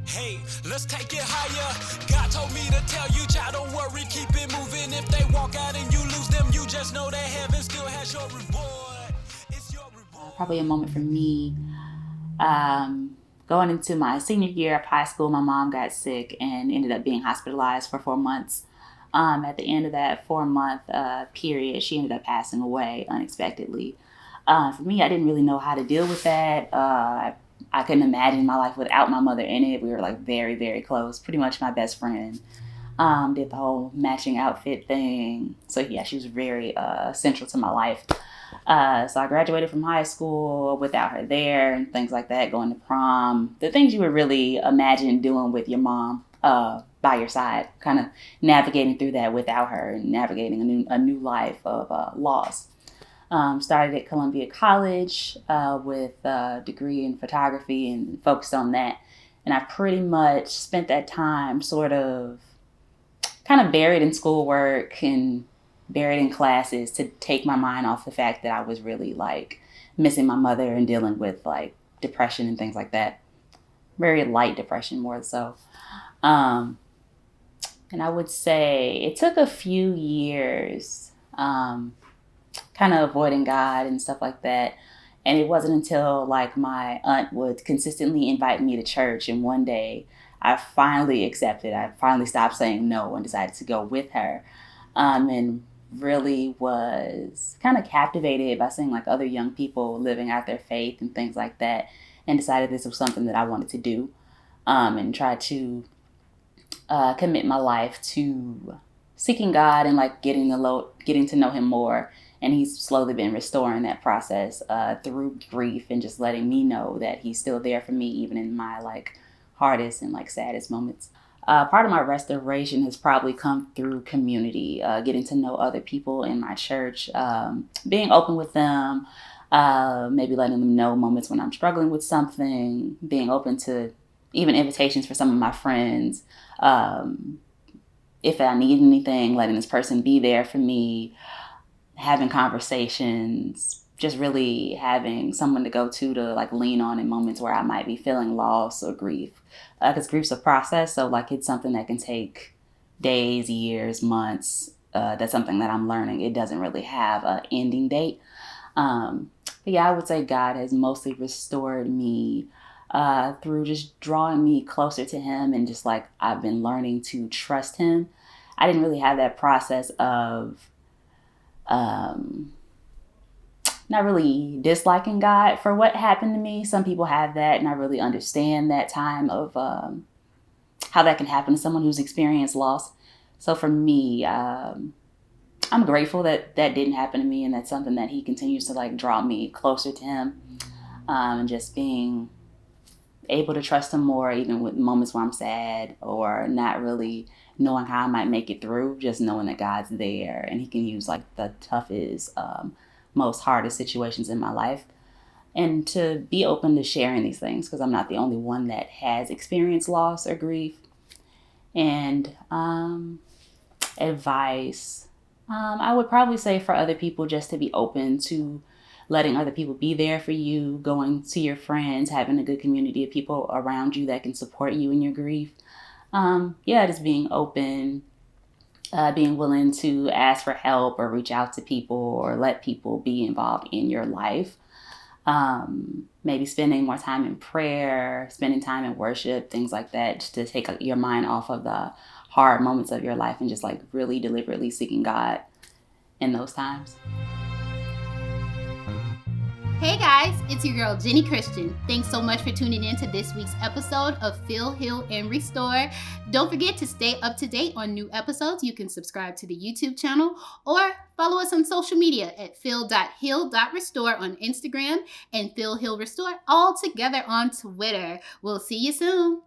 Hey, let's take it higher. God told me to tell you, child, don't worry, keep it moving. If they walk out and you lose them, you just know that heaven still has your reward. It's your reward. Probably a moment for me. Going into my senior year of high school, my mom got sick and ended up being hospitalized for 4 months. At the end of that 4 month period, she ended up passing away unexpectedly. For me, I didn't really know how to deal with that. I couldn't imagine my life without my mother in it. We were like very, very close, pretty much my best friend. Did the whole matching outfit thing. So yeah, she was very central to my life. So I graduated from high school without her there and things like that, going to prom. The things you would really imagine doing with your mom by your side, kind of navigating through that without her and navigating a new life of loss. Started at Columbia College with a degree in photography and focused on that. And I pretty much spent that time sort of kind of buried in schoolwork and buried in classes to take my mind off the fact that I was really like missing my mother and dealing with like depression and things like that. Very light depression, more so. Um, and I would say it took a few years, kind of avoiding God and stuff like that. And it wasn't until like my aunt would consistently invite me to church, and one day I finally accepted. I finally stopped saying no and decided to go with her. And really was kind of captivated by seeing like other young people living out their faith and things like that, and decided this was something that I wanted to do, and try to commit my life to seeking God and like getting to know Him more. And He's slowly been restoring that process through grief and just letting me know that He's still there for me even in my like hardest and like saddest moments. Part of my restoration has probably come through community, getting to know other people in my church, being open with them, maybe letting them know moments when I'm struggling with something, being open to even invitations for some of my friends. If I need anything, letting this person be there for me, having conversations, just really having someone to go to like lean on in moments where I might be feeling loss or grief. Because grief's a process, so like it's something that can take days, years, months. That's something that I'm learning. It doesn't really have an ending date. But yeah, I would say God has mostly restored me through just drawing me closer to Him, and just like I've been learning to trust Him. I didn't really have that process of not really disliking God for what happened to me. Some people have that, and I really understand that time of how that can happen to someone who's experienced loss. So for me, I'm grateful that that didn't happen to me, and that's something that He continues to like draw me closer to Him, and just being able to trust Him more, even with moments where I'm sad or not really knowing how I might make it through. Just knowing that God's there and He can use like the toughest, most hardest situations in my life, and to be open to sharing these things because I'm not the only one that has experienced loss or grief. And advice, I would probably say for other people just to be open to letting other people be there for you, going to your friends, having a good community of people around you that can support you in your grief. Just being open, being willing to ask for help or reach out to people or let people be involved in your life. Maybe spending more time in prayer, spending time in worship, things like that, just to take your mind off of the hard moments of your life and just like really deliberately seeking God in those times. Hey guys, it's your girl Jenny Christian. Thanks so much for tuning in to this week's episode of Feel, Heal, and Restore. Don't forget to stay up to date on new episodes. You can subscribe to the YouTube channel or follow us on social media at feel.heal.restore on Instagram and Feel, Heal, Restore all together on Twitter. We'll see you soon.